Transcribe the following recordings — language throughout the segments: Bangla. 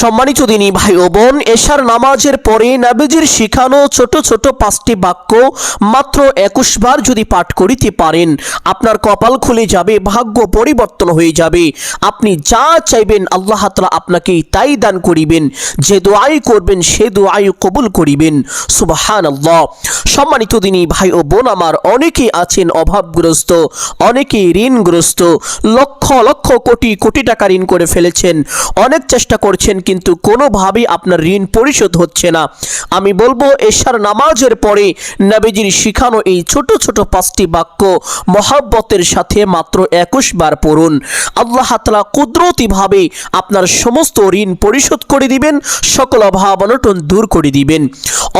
সম্মানিত দিনী ভাই ও বোন, এশার নামাজের পরে নবীজির শিখানো ছোট ছোট 5টি বাক্য মাত্র 21 বার যদি পাঠ করিতে পারেন, আপনার কপাল খুলে যাবে, ভাগ্য পরিবর্তন হয়ে যাবে। আপনি যা চাইবেন আল্লাহ তাআলা আপনাকে তাই দান করিবেন। যে দোয়াই করবেন সে দোয়াই কবুল করিবেন। সুবহানাল্লাহ। সম্মানিত দিনী ভাই ও বোন আমার, অনেকেই আছেন অভাবগ্রস্ত, অনেকেই ঋণগ্রস্ত, লক্ষ লক্ষ কোটি কোটি টাকা ঋণ করে ফেলেছেন, অনেক চেষ্টা করছেন কিন্তু কোনোভাবেই আপনার ঋণ পরিশোধ হচ্ছে না। আমি বলবো এশার নামাজের পরে নবীজির শিখানো এই ছোট ছোট 5টি বাক্য মহব্বতের সাথে মাত্র 21 বার পড়ুন। আল্লাহ তাআলা কুদরতিভাবে আপনার সমস্ত ঋণ পরিশোধ করে দিবেন, সকল অভাব অনটন দূর করে দিবেন।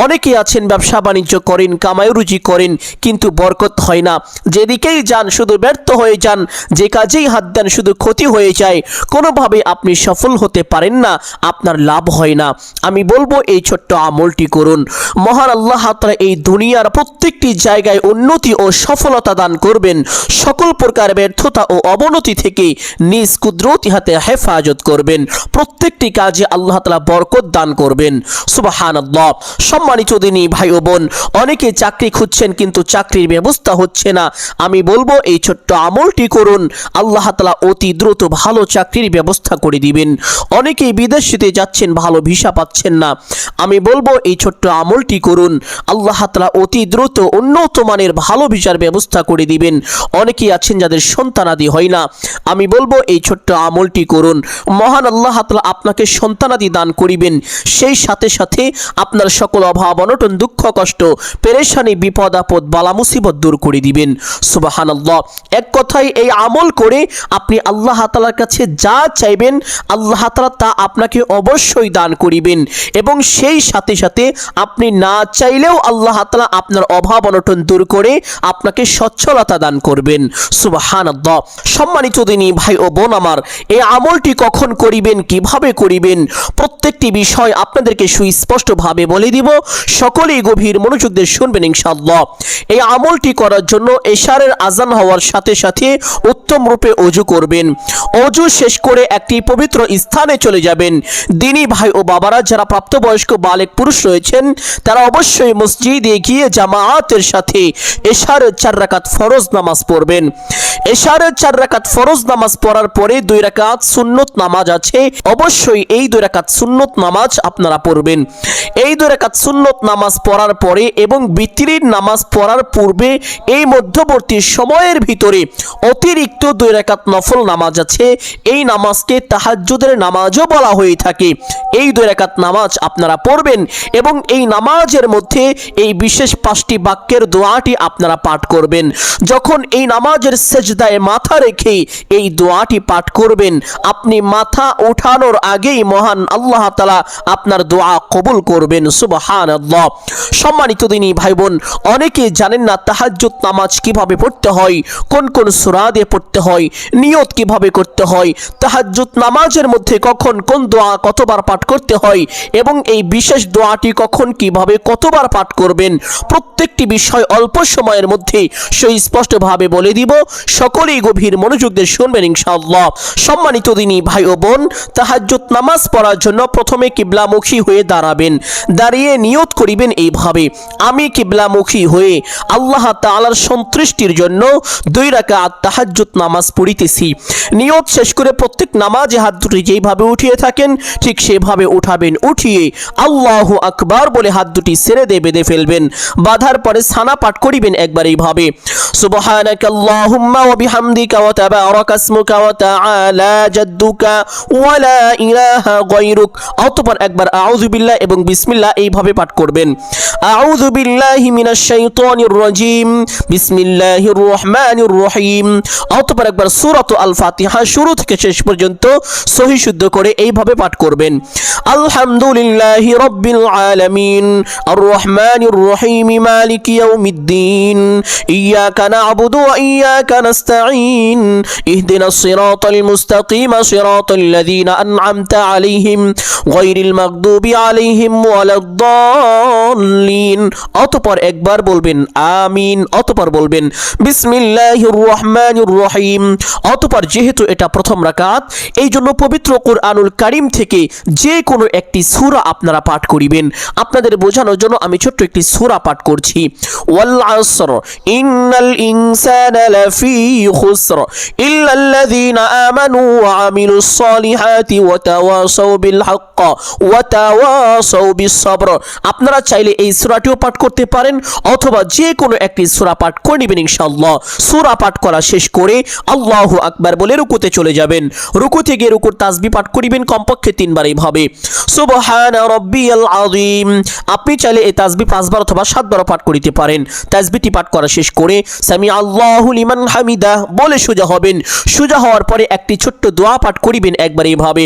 অনেকে আছেন ব্যবসা বাণিজ্য করেন, কামাই রুজি করেন কিন্তু বরকত হয় না, যেদিকেই যান শুধু ব্যর্থ হয়ে যান, যে কাজেই হাত দেন শুধু ক্ষতি হয়ে যায়, কোনোভাবে আপনি সফল হতে পারেন না, আপনার লাভ হয় না। আমি বলবো এই ছোট্ট আমলটি করুন। মহান আল্লাহ তাআলা এই দুনিয়ার প্রত্যেকটি জায়গায় উন্নতি ও সফলতা দান করবেন, সকল প্রকার ব্যর্থতা ও অবনতি থেকে নিজ কুদরতি হাতে হেফাজত করবেন, প্রত্যেকটি কাজে আল্লাহ তাআলা বরকত দান করবেন। সুবহানাল্লাহ। সম্মানিত দিনী ভাই ও বোন, অনেকে চাকরি খুঁজছেন কিন্তু চাকরির ব্যবস্থা হচ্ছে না। আমি বলবো এই ছোট্ট আমলটি করুন, আল্লাহ তাআলা অতি দ্রুত ভালো চাকরির ব্যবস্থা করে দিবেন। অনেকেই বিদেশে যাচ্ছেন, ভালো ভিসা পাচ্ছেন না। আমি বলবো এই ছোট্ট আমলটি করুন, আল্লাহ তাআলা অতি দ্রুত উন্নত মানের ভালো ভিসার ব্যবস্থা করে দিবেন। অনেকেই আছেন যাদের সন্তানাদি হয় না। আমি বলবো এই ছোট্ট আমলটি করুন, মহান আল্লাহ তাআলা আপনাকে সন্তানাদি দান করিবেন, সেই সাথে সাথে আপনার সকল অভাব অনটন দুঃখ কষ্ট পেরেশানি বিপদ আপদ বালা মুসিবত দূর করে দিবেন। সুবহানাল্লাহ। এক কথায় এই আমল করে আপনি আল্লাহ তাআলার কাছে যা চাইবেন আল্লাহ তাআলা তা আপনাকে অবশ্যই দান করিবেন, এবং সেই সাথে সাথে আপনি না চাইলেও আল্লাহ তাআলা আপনার অভাব অনটন দূর করে আপনাকে সচ্ছলতা দান করবেন। সুবহানাল্লাহ। সম্মানিত দিনী ভাই ও বোন আমার, এই আমলটি কখন করিবেন, কিভাবে করিবেন, প্রত্যেকটি বিষয় আপনাদেরকে সুস্পষ্টভাবে বলে দিব। সকলেই গভীর মনোযোগ দিয়ে শুনবেন ইনশাআল্লাহ। এই আমলটি করার জন্য এশারের আজান হওয়ার সাথে সাথে উত্তম রূপে ওযু করবেন। ওযু শেষ করে একটি পবিত্র স্থানে চলে যাবেন। দিনী ভাই ও বাবারা, যারা প্রাপ্তবয়স্ক বালেক পুরুষ রয়েছেন তারা অবশ্যই মসজিদে গিয়ে জামাআতের সাথে এশারের 4 রাকাত ফরজ নামাজ পড়বেন। এশারের 4 রাকাত ফরজ নামাজ পড়ার পরে 2 রাকাত সুন্নত নামাজ আছে, অবশ্যই এই 2 রাকাত সুন্নত নামাজ আপনারা পড়বেন। এই 2 রাকাত সুন্নত নামাজ পড়ার পরে এবং বিতরির নামাজ পড়ার পূর্বে এই মধ্যবর্তী সময়ের ভিতরে অতিরিক্ত 2 রাকাত নফল নামাজ আছে। এই নামাজকে তাহাজ্জুদের নামাজও বলা হয়ে থাকে। এই 2 রাকাত নামাজ আপনারা পড়বেন এবং এই নামাজের মধ্যে এই বিশেষ 5টি বাক্যের দোয়াটি আপনারা পাঠ করবেন। যখন এই নামাজের সেজদায় মাথা রেখে এই দোয়াটি পাঠ করবেন, আপনি মাথা ওঠানোর আগেই মহান আল্লাহ তাআলা আপনার দোয়া কবুল করবেন। সুবহানাল্লাহ। সম্মানিত দিনী ভাই বোন, অনেকে জানেন না তাহাজ্জুদ নামাজ কিভাবে পড়তে হয়, কোন কোন সূরা দিয়ে পড়তে হয়, নিয়ত কিভাবে করতে হয়, তাহাজ্জুদ নামাজের মধ্যে কখন কোন দোয়া কতবার পাঠ করতে হয় এবং এই বিশেষ দোয়াটি কখন কিভাবে কতবার পাঠ করবেন, প্রত্যেকটি বিষয় অল্প সময়ের মধ্যে সুস্পষ্টভাবে বলে দিব। সকলেই গভীর মনোযোগ দিয়ে শুনবেন ইনশাআল্লাহ। সম্মানিত দিনী ভাই ও বোন, তাহাজ্জুদ নামাজ পড়ার জন্য প্রথমে কিবলামুখী হয়ে দাঁড়াবেন। দাঁড়িয়ে নিয়ত করিবেন এইভাবে, আমি কিবলামুখী হয়ে আল্লাহ তাআলার সন্তুষ্টির জন্য 2 রাকাত তাহাজ্জুদ নামাজ পড়িতেছি। নিয়ত শেষ করে প্রত্যেক নামাজে হাত দুটি যেইভাবে উঠিয়ে থাকেন ঠিক সেভাবে উঠাবেন। উঠিয়ে আল্লাহু আকবার বলে হাত দুটি ছেড়ে দিয়ে বেঁধে ফেলবেন। বাঁধার পরে সানা পাঠ করিবেন একবার এইভাবে, সুবহানাকাল্লাহুম্মা ওয়া বিহামদিকা ওয়া তাবারাকা ইসমুকা ওয়া তাআলা জাদ্দুকা ওয়া লা ইলাহা গায়রুক। অতঃপর একবার আউযু বিল্লাহ এবং বিসমিল্লাহ এইভাবে পাঠ করবেন। আউযু বিল্লাহি মিনাশ শাইতানির রাজীম, বিসমিল্লাহির রহমানির রহিম। অতঃপর একবার সূরাতুল আল ফাতিহা শুরু থেকে শেষ পর্যন্ত সহি শুদ্ধ করে এইভাবে পাঠ করবেন। আলহামদুলিল্লাহি রাব্বিল আলামিন, আর রহমানির রহিম, মালিকি ইয়াউমিদ্দিন, ইয়াকা না'বুদু ওয়া ইয়াকা নাস্তাঈন, ইহদিনাস সিরাতাল মুস্তাকিম, সিরাতাল্লাযীনা আন'আমতা আলাইহিম গায়রিল মাগদুবি আলাইহিম ওয়ালাদ-দাল্লিন। অতঃপর একবার বলবেন আমিন। অতঃপর বলবেন বিসমিল্লাহির রহমানির রহিম। অতঃপর যেহেতু এটা প্রথম রাকাত, এই জন্য পবিত্র কুরআনুল কারীম থেকে যে কোনো একটি সূরা আপনারা পাঠ করিবেন। আপনাদের বোঝানোর জন্য আমি ছোট্ট একটি সূরা পাঠ করছি। ওয়াল আসর ইন্নাল ইনসানা লাফি খুসর ইল্লাল্লাযীনা আমানু ওয়া আমিলুস সলিহাতি ওয়া তাওয়াসাউ বিল হক ওয়া তাওয়াসাউ বিস সবর। আপনারা চাইলে এই সূরাটিও পাঠ করতে পারেন অথবা যে কোনো একটি সূরা পাঠ করে নেবেন ইনশাআল্লাহ। সূরা পাঠ করা শেষ করে আল্লাহু আকবার বলে রুকুতে চলে যাবেন। রুকুতে গিয়ে রুকুর তাসবিহ পাঠ করিবেন কমপক্ষে 3 বার এইভাবে সুবহানা রাব্বিয়াল আযীম। আপনি চাইলে এই তাসবিহ 5 বার অথবা 7 বার পাঠ করিতে পারেন। তাসবিহটি পাঠ করা শেষ করে সামি আল্লাহু লিমান হামিদা বলে সোজা হবেন। সোজা হওয়ার পরে একটি ছোট্ট দোয়া পাঠ করিবেন একবার এইভাবে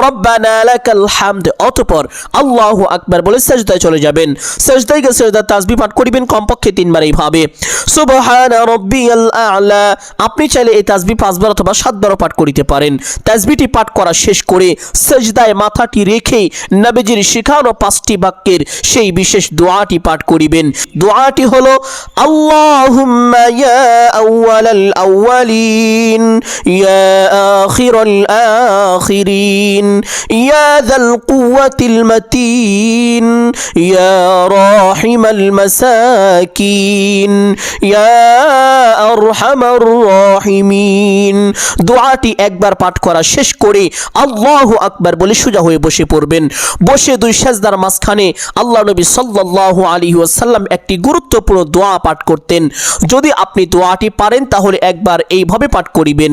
রব্বানা লাকাল হামদ। অতঃপর আল্লাহু আকবার বলে সিজদায় চলে যাবেন। সিজদায় গিয়ে সিজদার তাসবিহ পাঠ করিবেন কমপক্ষে 3 বার এইভাবে সুবহানা রাব্বিয়াল আ'লা। আপনি চাইলে এই তাসবিহ 5 বার অথবা 7 বার পাঠ করিতে পারেন। তাসবিহটি পাঠ করা শেষ করে সিজদায় মাথাটি রেখে নবীজির শিখানো 5টি বাক্যের সেই বিশেষ দোয়াটি পাঠ করিবেন। দোয়াটি হলো আল্লাহুম্মা ইয়া আউয়ালাল আউয়ালিন ইয়া আখিরাল আখিরিন ইয়া যাল কুওয়াতিল মাতিন ইয়া রাহিমাল মাসাকিন ইয়া আরহামার রাহিমিন। দোয়াটি একবার পাঠ করা শেষ করে আল্লাহু আকবার বলে সোজা হয়ে বসে পড়বেন। বসে 2 সিজদার মাঝখানে আল্লাহ নবী সাল্লাল্লাহু আলাইহি ওয়াসাল্লাম একটি গুরুত্বপূর্ণ দোয়া পাঠ করতেন। যদি আপনি দোয়াটি পারেন তাহলে একবার এইভাবে পাঠ করিবেন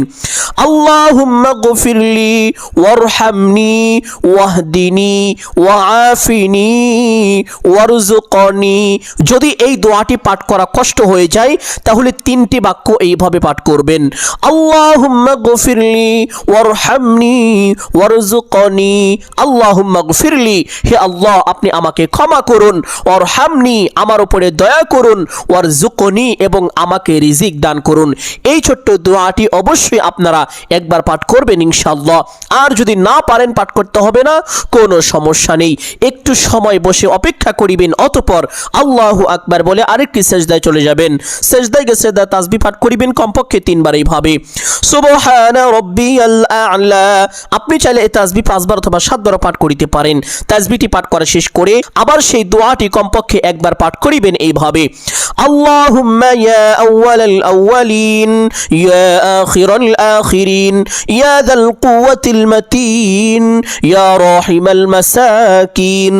আল্লাহুম্মা গফিরলি ওয়ারহামনি ওয়াহদিনি ওয়াআফিনি ওয়ারযুকনি। যদি এই দোয়াটি পাঠ করা কষ্ট হয়ে যায় তাহলে 3টি বাক্য এইভাবে পাঠ করবেন আল্লাহুম্মা গফিরলি ওয়ারহামনি ওয়ারযুকনি। আল্লাহুম্মা গফিরলি, হে আল্লাহ আপনি আমাকে ক্ষমা করুন, ওয়ারহামনি আমার উপরে দয়া করুন, ওয়ারযুকনি এবং আমাকে রিজিক দান করুন। এই ছোট্ট দোয়াটি অবশ্যই আপনারা একবার পাঠ করবেন ইনশাআল্লাহ। আর যদি না পারেন পাঠ করতে হবে না, কোনো সমস্যা নেই। একটু সময় বসে অপেক্ষা করিবেন, অতঃপর আল্লাহু আকবার বলে আরেকটি সিজদায় চলে যাবেন। সিজদায় গিয়ে সিজদার তাসবিহ পাঠ করিবেন কমপক্ষে 3 বার এইভাবে সুবহানা রাব্বিয়াল আ'লা। আপনি চাইলে এই তাসবিহ 5 বার অথবা 7 বার পাঠ করিতে পারেন। তাসবিহটি পাঠ করা শেষ করে আবার সেই দোয়াটি কমপক্ষে একবার পাঠ করিবেন এইভাবে আল্লাহুম্মা ইয়া আউয়ালাল আউয়ালিন ইয়া আখিরাল আখিরিন ইয়া যাল কুওয়াতিল মাতিন ইয়া রাহিমাল মাসাকিন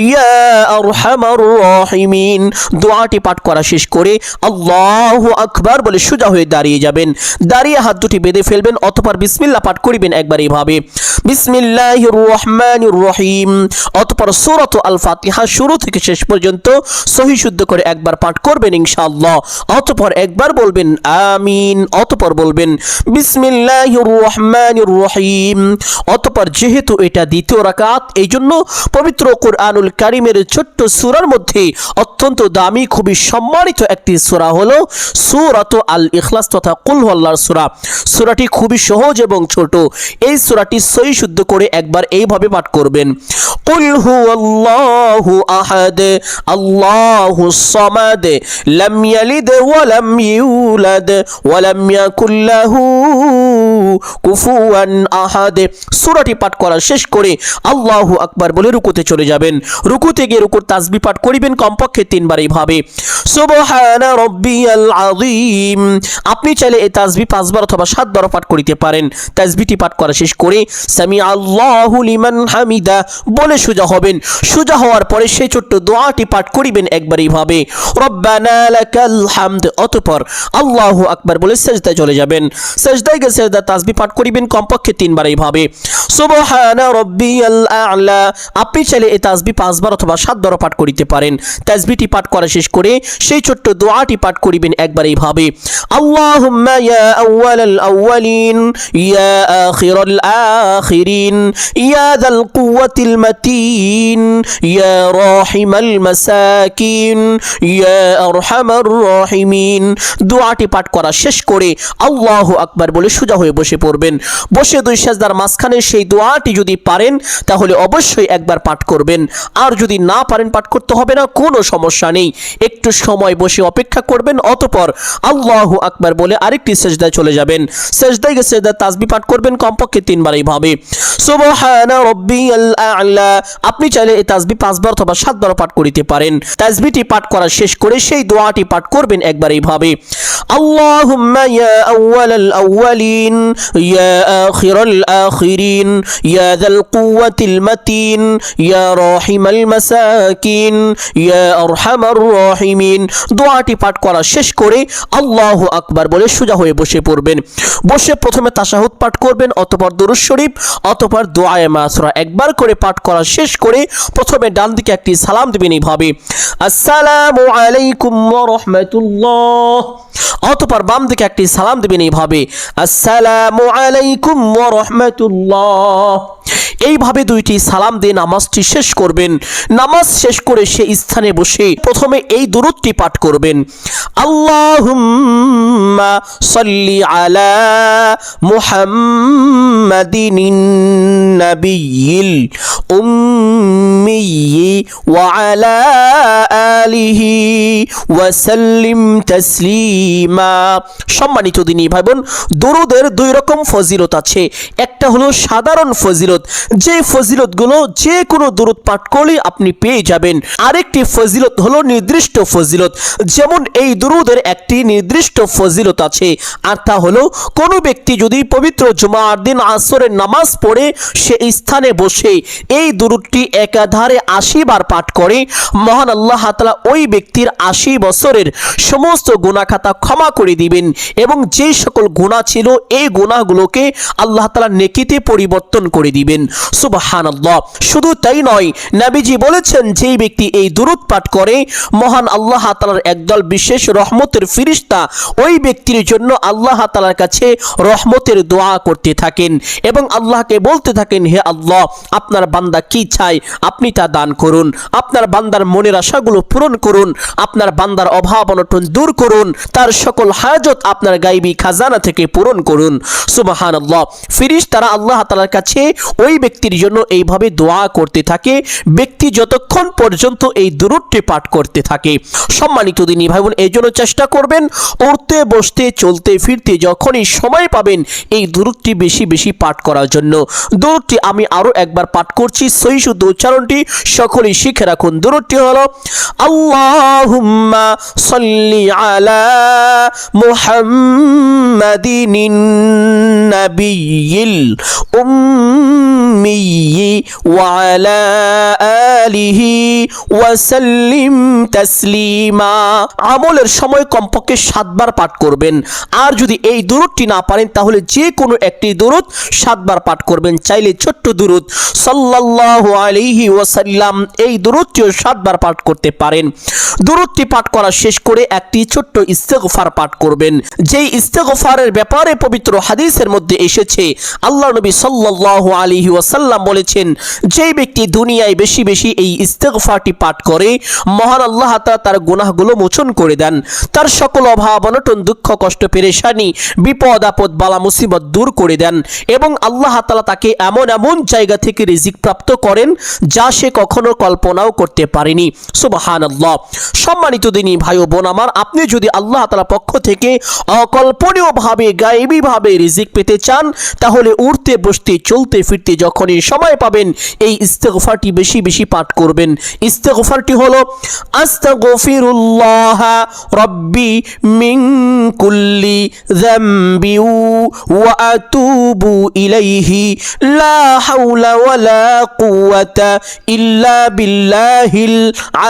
ইয়া আরহামার রাহিমিন। দোয়াটি পাঠ করা শেষ করে আল্লাহু আকবার বলে সোজা হয়ে দাঁড়িয়ে যাবেন। দাঁড়িয়ে হাত দুটি বেঁধে ফেলবেন, অতঃপর বিসমিল্লাহ পাঠ করিবেন একবার এইভাবে বিসমিল্লাহির রহমানির রহিম। অতঃপর সূরাত আল ফাতিহা শুরু থেকে শেষ পর্যন্ত সহি শুদ্ধ করে একবার পাঠ করবেন ইনশাআল্লাহ। অতঃপর একবার বলবেন আমিন, অতঃপর বলবেন বিসমিল্লাহির রহমানির রহিম। অতঃপর যেহেতু এটা দ্বিতীয় রাকাত, এই জন্য পবিত্র কোরআনুল কারীমের ছোট্ট সূরার মধ্যে অত্যন্ত দামি খুবই সম্মানিত একটি সূরা হলো সূরাত আল ইখলাস তথা কুল হুয়াল্লাহর সূরা। সূরাটি খুবই সহজ এবং ছোট। এই সূরাটি সহি শুদ্ধ করে একবার এইভাবে পাঠ করবেন কুল হুয়াল্লাহু আহাদ আল্লাহুস সামাদ লাম ইয়ালিদ ওয়া লাম ইউলাদ ওয়া লাম ইয়াকুল লাহু কুফুয়ান আহাদ। সূরাটি পাঠ করা শেষ করে আল্লাহু আকবার বলে রুকুতে চলে যাবেন। রুকুতে গিয়ে রুকুর তাসবিহ পাঠ করিবেন কমপক্ষে 3 বার এইভাবে সুবহানা রাব্বিয়াল আযীম। আপনি চাইলে এই তাসবিহ 5 বার অথবা 7 বার পাঠ করিতে পারেন। তাসবিহটি পাঠ করা শেষ করে সামি আল্লাহু লিমান হামিদা বলে সোজা হবেন। সোজা হওয়ার পরে সেই ছোট্ট দোয়াটি পাঠ করিবেন একবার এইভাবে রব্বানা লাকাল হামদ। অতঃপর আল্লাহু আকবার বলে সিজদায় চলে যাবেন। সিজদায় গিয়ে সিজদার তাসবিহ পাঠ করিবেন কমপক্ষে 3 বার এইভাবে সুবহানা রাব্বিয়াল আ'লা। আপনি চাইলে এই তাসবিহ 5 বার অথবা 7 বার পাঠ করিতে পারেন। তাসবিহটি পাঠ করা শেষ করে সেই ছোট্ট দোয়াটি পাঠ করিবেন একবার এইভাবে আল্লাহুম্মা ইয়া আউয়ালাল আউয়ালিন ইয়া আখিরাল আখিরিন ইয়া যাল কুওয়াতিল মাতিন ইয়া রাহিমাল মাসাকিন ইয়া আরহামার রাহিমিন। দোয়াটি পাঠ করা শেষ করে আল্লাহু আকবার বলে সোজা হয়ে বসে পড়বেন। বসে 2 সিজদার মাঝখানে সেই দোয়াটি যদি পারেন তাহলে অবশ্যই একবার পাঠ করবেন। আর যদি না পারেন পাঠ করতে হবে না, কোনো সমস্যা নেই। একটু সময় বসে অপেক্ষা করবেন, অতঃপর আল্লাহু আকবার বলে আরেকটি সিজদায় চলে যাবেন। সিজদায় গিয়ে সিজদার তাসবিহ পাঠ করবেন কমপক্ষে 3 বার এইভাবে সুবহানা রাব্বিয়াল আ'লা। আপনি চাইলে এই তাসবিহ 5 বার অথবা 7 বার পাঠ করিতে পারেন। তাসবিহটি পাঠ করা শেষ করে সেই দোয়াটি পাঠ করবেন একবার এইভাবে, আল্লাহুম্মা ইয়া আউয়ালাল আউয়ালিন ইয়া আখিরাল আখিরিন ইয়া যাল কুওয়াতিল মাতিন ইয়া রাহিমাল মাসাকিন ইয়া আরহামার রাহিমিন। দোয়াটি পাঠ করা শেষ করে আল্লাহু আকবার বলে সোজা হয়ে বসে পড়বেন। বসে প্রথমে তাশাহুদ পাঠ করবেন, অতঃপর দুরূদ শরীফ, অতঃপর দোয়ায়ে মাসুরা একবার করে পাঠ করা শেষ করে প্রথমে ডান দিকে একটি সালাম দিবেন এইভাবে, আসসালামু আলাইকুম ওয়া রাহমাতুল্লাহ। অতঃপর বাম দিকে একটি সালাম দিবেন এইভাবে, আসসালামু আলাইকুম ওয়া রাহমাতুল্লাহ। এইভাবে দুইটি সালাম দিয়ে নামাজটি শেষ করবেন। নামাজ শেষ করে সেই স্থানে বসে প্রথমে এই দুরূদটি পাঠ করবেন, আল্লাহুম্মা সাল্লি আলা মুহাম্মাদিনিন নাবিয়্যিল উম্মিয়্যি ওয়া আলা আলিহি ওয়া সাল্লিম তাসলিমা। সম্মানিত দিনী ভাই বোন, দুরূদের দুই রকম ফজিলত আছে। একটা হলো সাধারণ ফজিলত, যে ফজিলতগুলো যে কোনো দুরূদ পাঠ করলে আপনি পেয়ে যাবেন। আরেকটি ফজিলত হলো নির্দিষ্ট ফজিলত, যেমন এই দুরূদের একটি নির্দিষ্ট ফজিলত আছে, আর তা হলো কোনো ব্যক্তি যদি পবিত্র জুমার দিন আসরের নামাজ পড়ে সে স্থানে বসে এই দুরূদটি একাধারে 80 বার পাঠ করে, মহান আল্লাহ তাআলা ওই ব্যক্তির 80 বছরের সমস্ত গুনাহ খাতা ক্ষমা করে দিবেন এবং যে সকল গুনাহ ছিল এই গুনাহগুলোকে আল্লাহ তাআলা নেকিতে পরিবর্তন করে দিবেন। সুবহানাল্লাহ। শুধু তাই নয়, নবীজি বলেছেন যেই ব্যক্তি এই দুরূদ পাঠ করে মহান আল্লাহ তাআলার একদল বিশেষ রহমতের ফেরেশতা ওই ব্যক্তির জন্য আল্লাহ তাআলার কাছে রহমতের দোয়া করতে থাকেন এবং আল্লাহকে বলতে থাকেন, হে আল্লাহ, আপনার বান্দা কি চায় আপনি তা দান করুন, আপনার বান্দার মনের আশাগুলো পূরণ করুন, আপনার বান্দার অভাব অনটন দূর করুন, তার সকল হাজত আপনার গায়বী খাজানা থেকে পূরণ করুন। সুবহানাল্লাহ। ফেরেশতারা আল্লাহ তাআলার কাছে ওই ব্যক্তির জন্য এইভাবে দোয়া করতে থাকে ব্যক্তি যতক্ষণ পর্যন্ত এই দুরূদটি পাঠ করতে থাকে। সম্মানিত দিনী ভাই বোন, এই জন্য চেষ্টা করবেন উঠতে বসতে চলতে ফিরতে যখনই সময় পাবেন এই দুরূদটি বেশি বেশি পাঠ করার জন্য। দুরূদটি আমি আরো একবার পাঠ করছি, সহি শুদ্ধ উচ্চারণটি সকলেই শিখে রাখুন। দুরূদটি হলো, আল্লাহুম্মা সাল্লি আলা মুহাম্মাদিনিন নাবিয়্যিল উম্মিয়্যি ওয়া আলা আলিহি ওয়া সাল্লিম তাসলিমা। আমলের সময় কমপক্ষে 7 বার পাঠ করবেন, আর যদি এই দুরূদটি না পারেন তাহলে যে কোনো একটি দুরূদ 7 বার পাঠ করবেন। চাইলে ছোট্ট দুরূদ সাল্লাল্লাহু আলাইহি ওয়াসাল্লাম এই দুরূদটিও 7 বার পাঠ করতে পারেন। দুরূদটি পাঠ করা শেষ করে একটি ছোট্ট ইস্তেগফার পাঠ করবেন। যেই ইস্তেগফারের ব্যাপারে পবিত্র হাদিসের মধ্যে এসেছে, আল্লাহ নবী সাল্লাল্লাহু আলাইহি ওয়াসাল্লাম বলেছেন, যেই ব্যক্তি দুনিয়ায় বেশি বেশি এই ইস্তেগফারটি পাঠ করে মহান আল্লাহ তাআলা তার গুনাহগুলো মোচন করে দেন, তার সকল অভাব অনটন দুঃখ কষ্ট পেরেশানি বিপদ আপদ বালা মুসিবত দূর করে দেন এবং আল্লাহ তাআলা তাকে এমন এমন জায়গা থেকে রিজিক প্রাপ্ত করেন যা সে কখনো কল্পনাও করতে পারেনি। সুবহানাল্লাহ। সম্মানিত দিনী ভাই ও বোন আমার, আপনি যদি আল্লাহ তাআলার পক্ষ থেকে অকল্পনীয়ভাবে গায়েবীভাবে রিজিক পেতে চান তাহলে উঠতে বসতে চলতে ফিরতে যখনই সময় পাবেন এই ইস্তেগফারটি বেশি বেশি পাঠ করবেন। ইস্তেগফারটি হলো, আস্তাগফিরুল্লাহ রাব্বি মিন কুল্লি যামবি ওয়া আতুবু ইলাইহি লা হাওলা ওয়ালা কুওয়াতা ইল্লা বিল্লাহিল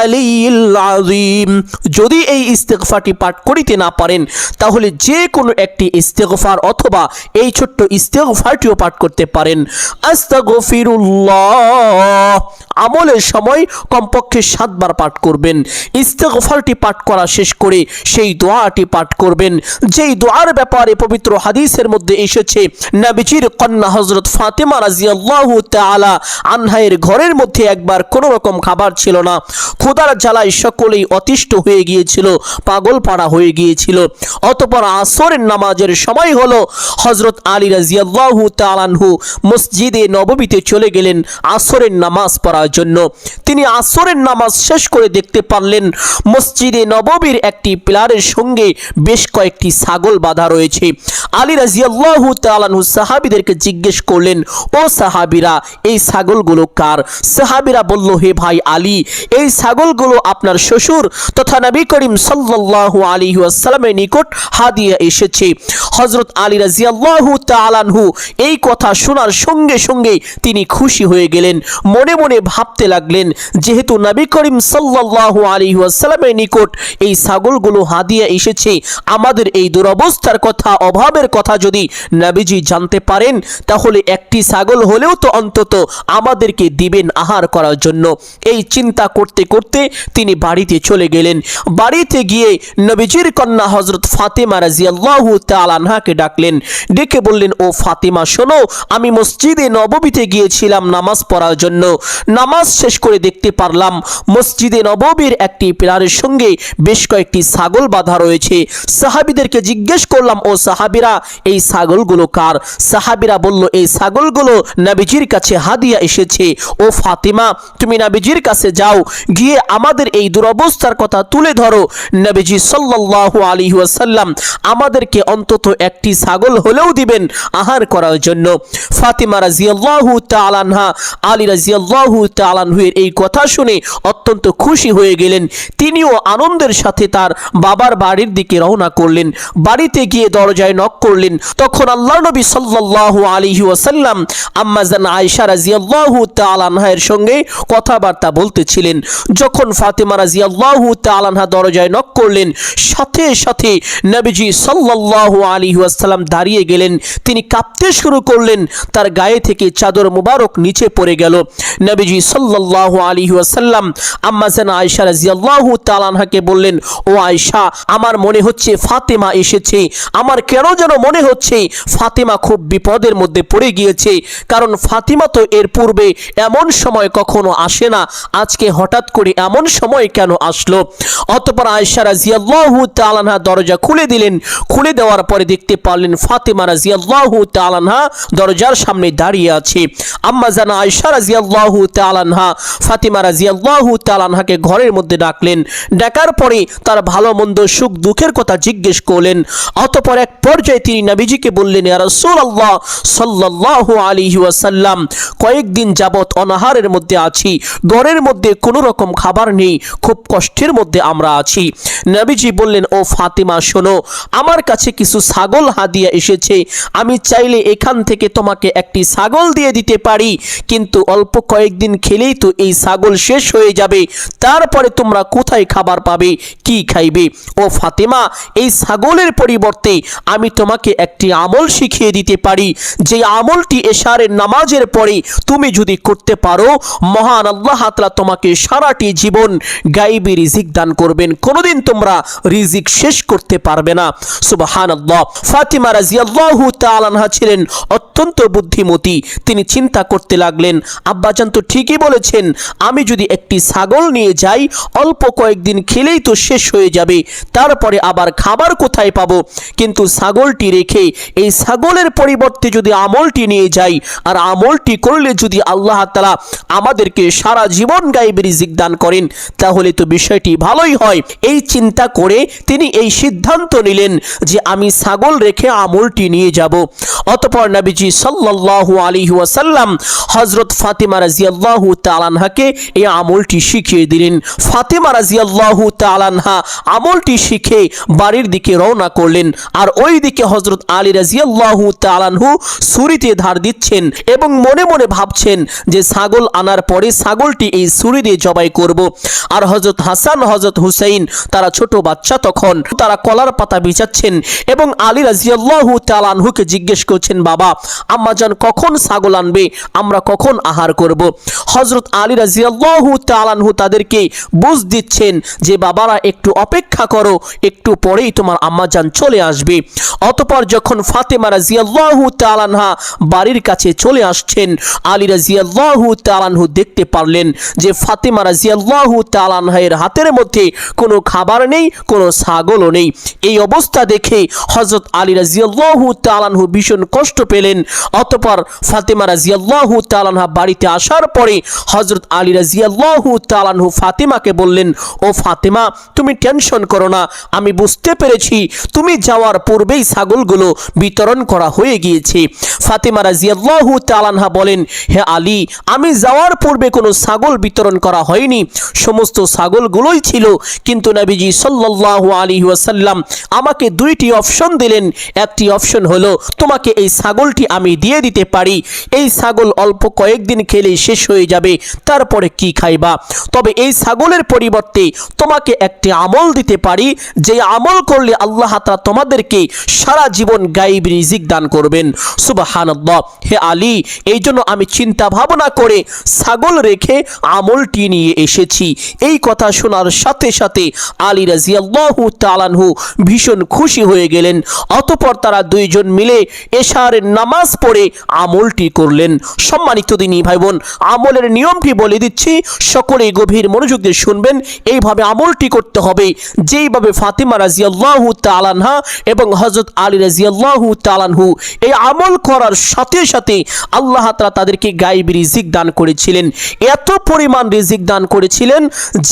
আলিয়্যিল আযীম। যদি এই ইস্তেগফারটি পাঠ করিতে না পারেন তাহলে যে কোনো একটি ইস্তেগফার অথবা এই ছোট্ট ইস্তেগফারটিও পাঠ করতে পারেন। আস্তাগফিরুল্লাহ আমলের সময় কমপক্ষে 7 বার পাঠ করবেন। ইস্তেগফারটি পাঠ করা শেষ করে সেই দোয়াটি পাঠ করবেন, যেই দোয়ার ব্যাপারে পবিত্র হাদিসের মধ্যে এসেছে, নবীজির কন্যা হযরত ফাতেমা রাদিয়াল্লাহু তাআলা আনহার ঘরের মধ্যে একবার কোনো রকম খাবার ছিল না, ক্ষুধার জ্বালায় সকলেই অতিষ্ঠ হয়ে গিয়েছিল, পাগল পাড়া হয়ে গিয়েছিল। অতঃপর আসরের নামাজের সময় হলো, হযরত আলী রাদিয়াল্লাহু তাআলা আনহু মসজিদে নববীতে চলে গেলেন আসরের নামাজ পড়ার জন্য। তিনি আসরের নামাজ শেষ করে দেখতে পারলেন মসজিদে নববীর একটি পিলারের সঙ্গে বেশ কয়েকটি ছাগল বাঁধা রয়েছে। আলী রাদিয়াল্লাহু তাআলা আনহু সাহাবীদেরকে জিজ্ঞেস করলেন, ও সাহাবীরা, এই ছাগলগুলো কার? সাহাবীরা বলল, হে ভাই আলী, এই ছাগলগুলো আপনার শ্বশুর তথা নবী করিম সাল্লাল্লাহু আলাইহি ওয়াসাল্লামের নিকট হাদিয়া এসেছে। হযরত আলী রাদিয়াল্লাহু তাআলা আনহু এই কথা শোনার সঙ্গে সঙ্গে তিনি খুশি হয়ে গেলেন। মনে মনে ভাবতে লাগলেন, যেহেতু নবী করিম সাল্লাল্লাহু আলাইহি ওয়াসাল্লামের নিকট এই ছাগলগুলো হাদিয়া এসেছে, আমাদের এই দুরবস্থার কথা, অভাবের কথা যদি নবীজি জানতে পারেন, তাহলে একটি ছাগল হলেও তো অন্তত আমাদেরকে দিবেন আহার করার জন্য। এই চিন্তা করতে করতে তিনি বাড়িতে চলে গেলেন। বাড়িতে গিয়ে নবীজির কন্যা হযরত ফাতেমা রাদিয়াল্লাহু তাআলা আনহাকে ডাকলেন। ডেকে বললেন, ও ফাতেমা, শোনো, আমি মসজিদে নববীতে গিয়েছিলাম নামাজ পড়ার জন্য। নামাজ শেষ করে দেখতে পারলাম মসজিদে নববীর একটি পিলারের সঙ্গে বেশ কয়েকটি ছাগল বাঁধা রয়েছে। সাহাবীদেরকে জিজ্ঞেস করলাম, ও সাহাবীরা, এই ছাগলগুলো কার? সাহাবীরা বলল, এই ছাগলগুলো নবীজির কাছে হাদিয়া এসেছে। ও ফাতেমা, তুমি নবীজির কাছে যাও, গিয়ে আমাদের এই দুরবস্থার কথা তুলে ধরো। নবীজি সাল্লাল্লাহু আলাইহি ওয়াসাল্লাম আমাদেরকে অন্তত একটি ছাগল হলেও দিবেন আহার করার জন্য। ফাতেমা রাদিয়াল্লাহু তাআলা আনহা আলী রাদিয়াল্লাহু তাআলা আনহুর এই কথা শুনে অত্যন্ত খুশি হয়ে গেলেন। তিনিও আনন্দের সাথে তার বাবার বাড়ির দিকে রওনা করলেন। বাড়িতে গিয়ে দরজায় নক করলেন। তখন আল্লাহর নবী সাল্লাল্লাহু আলাইহি ওয়াসাল্লাম আম্মা জান আয়েশা রাদিয়াল্লাহু তাআলা আনহার সঙ্গে কথাবার্তা বলতেছিলেন। যখন ফাতেমা রাদিয়াল্লাহু তাআলা আনহা দরজায় নক করলেন, সাথে সাথে নবীজি সাল্লাল্লাহু আলাইহি ওয়াসাল্লাম দাঁড়িয়ে গেলেন। তিনি কাঁপতে শুরু করলেন, তার গায়ে থেকে চাদর মুবারক নিচে পড়ে গেল। নবীজি সাল্লাল্লাহু আলাইহি ওয়াসাল্লাম আম্মা জান আয়েশা রাদিয়াল্লাহু তাআলা আনহাকে বললেন, ও আয়েশা, আমার মনে হচ্ছে ফাতেমা এসেছে। আমার কেন যেন মনে হচ্ছে ফাতেমা খুব বিপদের মধ্যে পড়ে গিয়েছে, কারণ ফাতেমা তো এর পূর্বে এমন সময় কখনো আসে না, আজকে হঠাৎ করে এমন সময় কেন আসলো? অতঃপর আয়েশা রাদিয়াল্লাহু তাআলা আনহা দরজা খুলে দিলেন। খুলে দেওয়ার পরে দেখতে পারলেন ফাতেমা রাদিয়াল্লাহু তাআলা আনহা দরজার সামনে দাঁড়িয়ে আছে। আম্মা জান আয়েশা রাদিয়াল্লাহু তাআলা আনহা ফাতেমা রাদিয়াল্লাহু তাআলা আনহাকে ঘরের মধ্যে ডাকলেন। ডাকার পরে তার ভালো মন্দ সুখ দুঃখের কথা জিজ্ঞেস করলেন। অতঃপর এক পর্যায়ে তিনি নবীজিকে বললেন, ইয়া রাসূলুল্লাহ সাল্লাল্লাহু আলাইহি ওয়াসাল্লাম, কয়েকদিন যাবত অনাহারের মধ্যে আছি, ঘরের মধ্যে কোনো রকম খাবার নেই, খুব কষ্টের মধ্যে আমরা আছি। নবীজি বললেন, ও ফাতেমা, শোনো, আমার কাছে কিছু ছাগল হাদিয়া এসেছে। আমি চাইলে এখান থেকে তোমাকে একটি ছাগল দিয়ে দিতে পারি, কিন্তু অল্প কয়েকদিন খেলেই তো এই ছাগল শেষ হয়ে যাবে। তারপরে তোমরা কোথায় খাবার পাবে, কি খাইবে? ও ফাতেমা, এই ছাগলের পরিবর্তে আমি তোমাকে একটি আমল শিখিয়ে দিতে পারি, যে আমলটি এশারের নামাজের পরে তুমি যদি করতে পারো, মহান আল্লাহ তাআলা তোমাকে সারাটি জীবন গায়বী রিজিক দান করবেন, কোনোদিন তোমরা রিজিক শেষ করতে পারবে না। সুবহানাল্লাহ। ফাতেমা রাদিয়াল্লাহু তাআলা আনহা ছিলেন অত্যন্ত বুদ্ধিমতী। তিনি চিন্তা করতে লাগলেন, আব্বাজান তো ঠিকই বলেছেন, আমি যদি একটি ছাগল নিয়ে যাই, অল্প কয়েকদিন খেলেই তো শেষ হয়ে যাবে, তারপরে আবার খাবার কোথায় পাবো? কিন্তু ছাগলটি রেখে এই ছাগলের পরিবর্তে যদি আমলটি নিয়ে যাই, আর আমলটি করলে যদি আল্লাহ তাআলা আমাদেরকে সারা জীবন গায়বী রিজিক দান করেন, তাহলে তো বিষয়টি ভালোই হয়। এই চিন্তা করে তিনি এই সিদ্ধান্ত নিলেন যে আমি ছাগল রেখে আমলটি নিয়ে যাব। অতঃপর নবীজি সাল্লাল্লাহু আলাইহি ওয়াসাল্লাম হযরত ফাতেমা রাদিয়াল্লাহু তাআলা আনহাকে এই আমলটি শিখিয়ে দিলেন। ফাতেমা রাদিয়াল্লাহু তাআলা আনহা আমলটি শিখে বাড়ির দিকে রওনা করলেন। আর ওই দিকে হযরত আলী রাদিয়াল্লাহু তাআলা আনহু ছুরিতে ধার দিচ্ছেন এবং মনে মনে ভাবছেন যে ছাগল আনার পরে ছাগলটি এই ছুরি দিয়ে জবাই করব। আর হযরত হাসান, হযরত হুসাইন, তারা ছোট বাচ্চা, তখন তারা কলার পাতা বিছাচ্ছেন এবং আলী রাদিয়াল্লাহু তাআলা আনহুকে জিজ্ঞেস করছেন, বাবা, আম্মাজান কখন ছাগল আনবে, আমরা কখন আহার করব? হযরত আলী রাদিয়াল্লাহু তাআলা আনহু তাদেরকে বুঝ দিচ্ছেন যে বাবারা, একটু অপেক্ষা করো, একটু পরেই তোমার আম্মাজান চলে আসবে। অতঃপর যখন ফাতেমা রাদিয়াল্লাহু তাআলা আনহা বাড়ির কাছে চলে আসছেন, আলী রাদিয়াল্লাহু তাআলা আনহু দেখতে পারলেন যে ফাতেমা রাদিয়াল্লাহু তাআলা আনহার হাতের মধ্যে কোনো খাবার নেই, কোনো ছাগলও নেই। এই অবস্থা দেখে হযরত আলী রাদিয়াল্লাহু তাআলা আনহু ভীষণ কষ্ট পেলেন। অতঃপর ফাতেমা রাদিয়াল্লাহু তাআলা আনহা বাড়িতে আসার পরে হযরত আলী রাদিয়াল্লাহু তাআলা আনহু ফাতিমাকে বললেন, ও ফাতিমা, তুমি টেনশন করো না, আমি বুঝতে পেরেছি তুমি যাওয়ার পূর্বেই ছাগলগুলো বিতরণ করা হয়ে গিয়েছে। ফাতিমা রাদিয়াল্লাহু তাআলা আনহা বলেন, হে আলী, আমি যাওয়ার পূর্বে কোনো ছাগল বিতরণ করা হয়নি, সমস্ত ছাগলগুলোই ছিল, কিন্তু নবীজি সাল্লাল্লাহু আলাইহি ওয়াসাল্লাম আমাকে দুইটি অপশন দিলেন। একটি অপশন হলো তোমাকে এই ছাগলটি আমি দিয়ে দিতে পারি, এই ছাগল অল্প কয়েকদিন খেলে শেষ হয়ে যাবে, তারপরে কি খাইবা, তবে এই ছাগলের পরিবর্তে তোমাকে একটি আমল দিতে পারি, যে আমল করলে আল্লাহ তাআলা তোমাদেরকে সারা জীবন গায়েব রিজিক দান করবেন। সুবহানাল্লাহ। হে আলী, এই জন্য আমি চিন্তা ভাবনা করে ছাগল রেখে আমলটি নিয়ে এসেছি। এই কথা শোনার সাথে সাথে আলী রাদিয়াল্লাহু তাআলা আনহু ভীষণ খুশি হয়ে গেলেন। অতঃপর তারা দুইজন মিলে এশারের নামাজ পড়ে আমলটি করলেন। সম্মানিত দিনী ভাই বোন, আমলের নিয়মটি বলে দিচ্ছি, সকলেই গভীর মনোযোগ দিয়ে শুনবেন। এইভাবে আমলটি করতে হবে যেইভাবে ফাতিমা রাদিয়াল্লাহু তাআলা আনহা এবং হযরত আলী রাদিয়াল্লাহু তাআলা আনহু এই আমল করার সাথে সাথে আল্লাহ তাআলা তাদেরকে গায়েবী রিজিক দান করেছিলেন। এত পরিমাণ রিজিক দান করেছিলেন,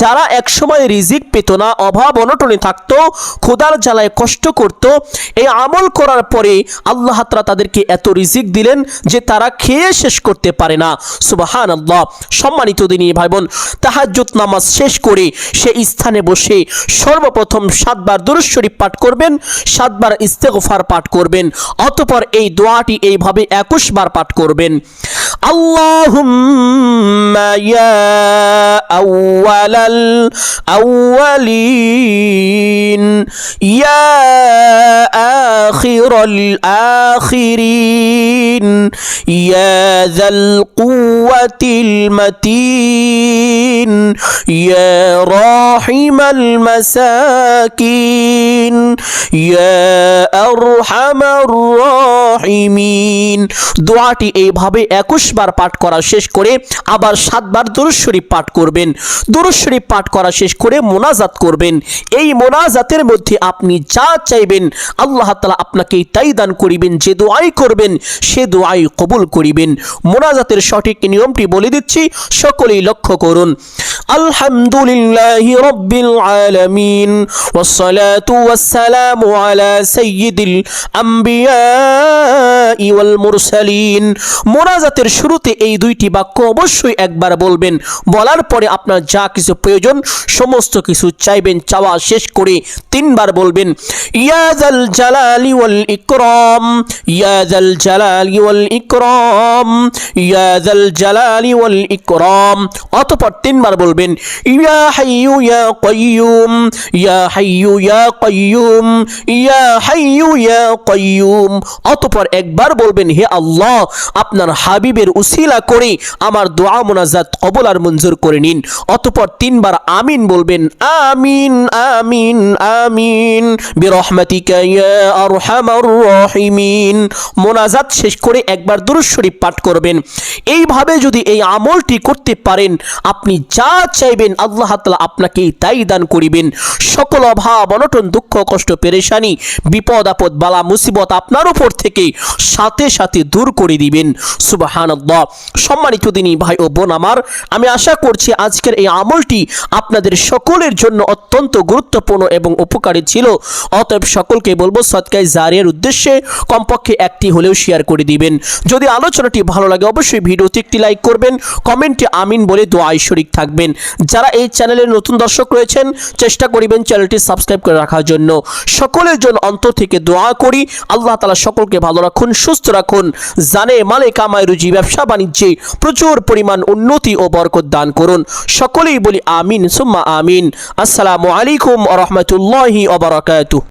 যারা একসময় রিজিক পেত না, অভাব অনটনে থাকতো, ক্ষুধার জ্বালায় কষ্ট করত, এই আমল করার পরে আল্লাহ তাআলা তাদেরকে এত রিজিক দিলেন যে তারা খেয়ে শেষ করতে পারে না। সুবহানাল্লাহ। সম্মানিত দিনী ভাই বোন, তাহাজ্জুদ নামাজ শেষ করে সেই স্থানে বসে সর্বপ্রথম 7 বার দুরূদ শরীফ পাঠ করবেন, 7 বার ইস্তেগফার পাঠ করবেন, অতঃপর এই দোয়াটি এইভাবে 21 বার পাঠ করবেন। আল্লাহুম্মা ইয়া আউয়ালাল আউয়ালিন ইয়া আখিরাল আখিরিন ইয়া যাল কুওয়াতিল মাতিন ইয়া রাহিমাল মাসাকিন ইয়া আরহামার রাহিমিন। দোয়াটি এইভাবে 21 বার পাঠ করা শেষ করে আবার 7 বার দুরূদ শরীফ পাঠ করবেন। দুরূদ শরীফ পাঠ করা শেষ করে মোনাজাত করবেন। এই মোনাজাতের মধ্যে আপনি যা চাইবেন আল্লাহ তাআলা আপনাকে তাই দান করিবেন। যে দোয়াই করবেন সে দোয়াই কবুল করিবেন। মোনাজাতের সঠিক নিয়মটি বলে দিচ্ছি, সকলেই লক্ষ্য করুন। আলহামদুলিল্লাহি রাব্বিল আলামিন ওয়াসসালাতু ওয়াসসালামু আলা সাইয়্যিদিল আম্বিয়া ওয়াল মুরসালিন। মোনাজাতের শুরুতে এই দুইটি বাক্য অবশ্যই একবার বলবেন। বলার পরে আপনার যা কিছু প্রয়োজন সমস্ত কিছু চাইবেন, চাওয়া শেষ করে 3 বার বলবেন, ইয়া যাল জালালি ওয়াল ইকরাম ইয়া যাল জালালি ওয়াল ইকরাম ইয়া যাল জালালি ওয়াল ইকরাম। অতঃপর 3 বার বলবেন, ইয়া হাইয়ু ইয়া কাইয়ুম ইয়া হাইয়ু ইয়া কাইয়ুম ইয়া হাইয়ু ইয়া কাইয়ুম। অতঃপর একবার বলবেন, হে আল্লাহ, আপনার হাবিবের উসিলা করে আমার দোয়া মোনাজাত কবুল আর মঞ্জুর করে নিন। অতঃপর 3 বার আমিন বলবেন, আমিন আমিন আমিন বিরহমাতিকা ইয়া আরহামার রাহিমিন। মোনাজাত শেষ করে একবার দুরূদ শরীফ পাঠ করবেন। এইভাবে যদি এই আমলটি করতে পারেন, আপনি যা চাইবেন আল্লাহ তাআলা আপনাকে তাই দান করিবেন। সকল অভাব অনটন দুঃখ কষ্ট পেরেশানি বিপদ আপদ বালা মুসিবত আপনার উপর থেকে সাথে সাথে দূর করে দিবেন। সুবহানাল্লাহ। সম্মানিত দিনী ভাই ও বোন আমার, আমি আশা করছি আজকের এই আমলটি আপনাদের সকলের জন্য অত্যন্ত গুরুত্বপূর্ণ এবং উপকারী ছিল। অতএব সকলকে বলবো সদকায়ে জারিয়ার উদ্দেশ্যে কমপক্ষে একটি হলেও শেয়ার করে দিবেন। যদি আলোচনাটি ভালো লাগে অবশ্যই ভিডিওতে একটি লাইক করবেন, কমেন্টে আমিন বলে দোয়ায় শরীক থাকবেন। যারা এই চ্যানেলের নতুন দর্শক রয়েছেন চেষ্টা করিবেন চ্যানেলটি সাবস্ক্রাইব করে রাখার জন্য। সকলের জন্য অন্তর থেকে দোয়া করি আল্লাহ তাআলা সকলকে ভালো রাখুন, সুস্থ রাখুন, জানে মালে কামায় রুজি ব্যবসা বাণিজ্যে প্রচুর পরিমাণ উন্নতি ও বরকত দান করুন। সকলেই বলি আমিন সুম্মা আমিন। আসসালামু আলাইকুম ওয়া রাহমাতুল্লাহি ওয়া বারাকাতুহু।